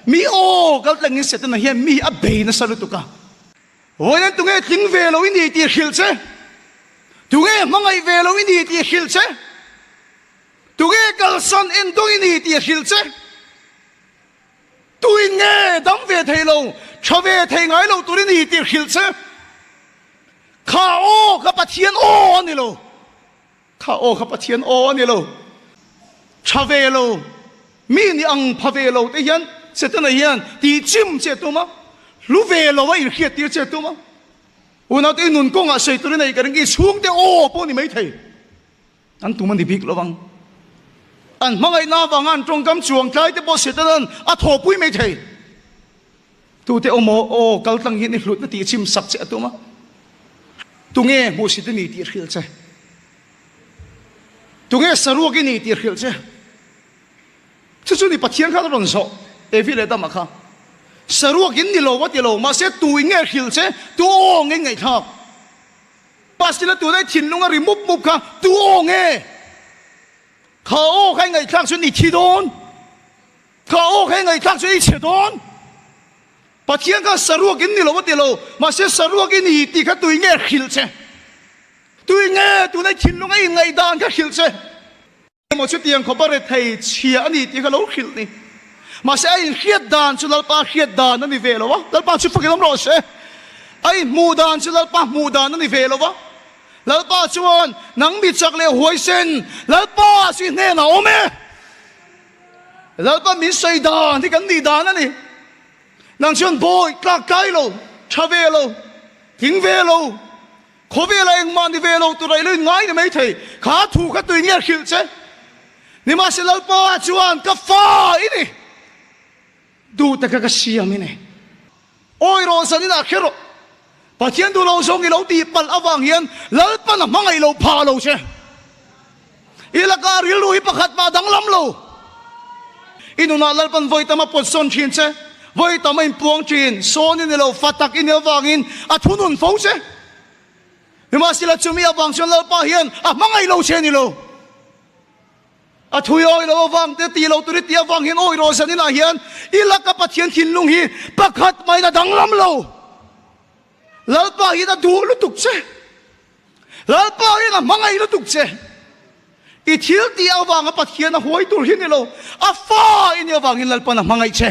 mi o gal tlang in set na hian mi a be na salu tuka hoin tu nge tling ve lo ini ti khil che tu nge mangai ve lo ini ti khil che tu nge kal son in dong ini ti khil che tu nge dam ve thei lo cha ve thei ngai lo tu ini ti khil che kha o ka pathian o ni lo kha o ka pathian o ni lo cha ve lo mi ni ang pha ve lo te hian set na hian ti chim che tu ma lu ve lo wa ir khiat ti che tu ma una te nun ko nga sei tu nei ka ring chung te o po ni mai thei an tu man di bik lo wang an mangai na wang an trong kam chuang klai te po set nan a tho pui mai thei tu te o mo o kal tang hi ni hlut na ti chim sak che tu ma tu nge mo sit ni ti khil che tu nge saru ki ni ti khil che chu ni pathian kha ron so e vi le ta ma kha saru ki ni lo wa ti lo ma se tu nge khil che tu o nge ngai thak pasila tu dai thin lunga remove move kha tu o nge kha o khai ngai thak chu ni thi don kha o khai ngai thak chu ni che don pathian ka saru ki ni lo wa ti lo ma se saru ki ni ti kha tu nge khil che tu nge tu dai thin lunga ngai dan kha khil che một chút tiền có bao nhiêu thầy chia anh đi thì cái lỗ khil đi mà sẽ anh khiết đàn cho lão ba khiết đàn anh đi về rồi lão ba chụp cái lắm rồi sẽ anh mù đàn cho lão ba mù đàn anh đi về rồi lão ba chuan nắng bị chặt leo hồi sen lão ba xin nghe nào mẹ lão ba mình xây đàn thì cần đi đàn anh đi nàng chuan bồi các cái lâu cha về lâu tiếng về lâu khó về lại anh mang đi về lâu tụi này lên ngay thì mấy thầy khá thù khá tùy nghe khil chứ ni ma se lau pa chuan ka fa ini du ta ka siam ini oi ro san ina khero pathian du lo song i lo ti pal awang hian lal pa na mangai lo pha lo che ila ka ril lui pakhat ma dang lam lo inuna lal pan voi tama pot son chin che voi tama in puang chin son ni lo fatak in awangin a thunun fo che ni ma sila chumi awang chon lal pa hian a mangai lo che ni lo a thui oi lo wang te ti lo tu ri ti wang hin oi ro san ina hian ila ka pathian thin lung hi pakhat mai na dang lam lo lal pa hi da du lu tuk che lal pa hi na mangai lu tuk che i thil ti awang a pathian a hoi tur hin lo a fa in awang hin lal pa na mangai che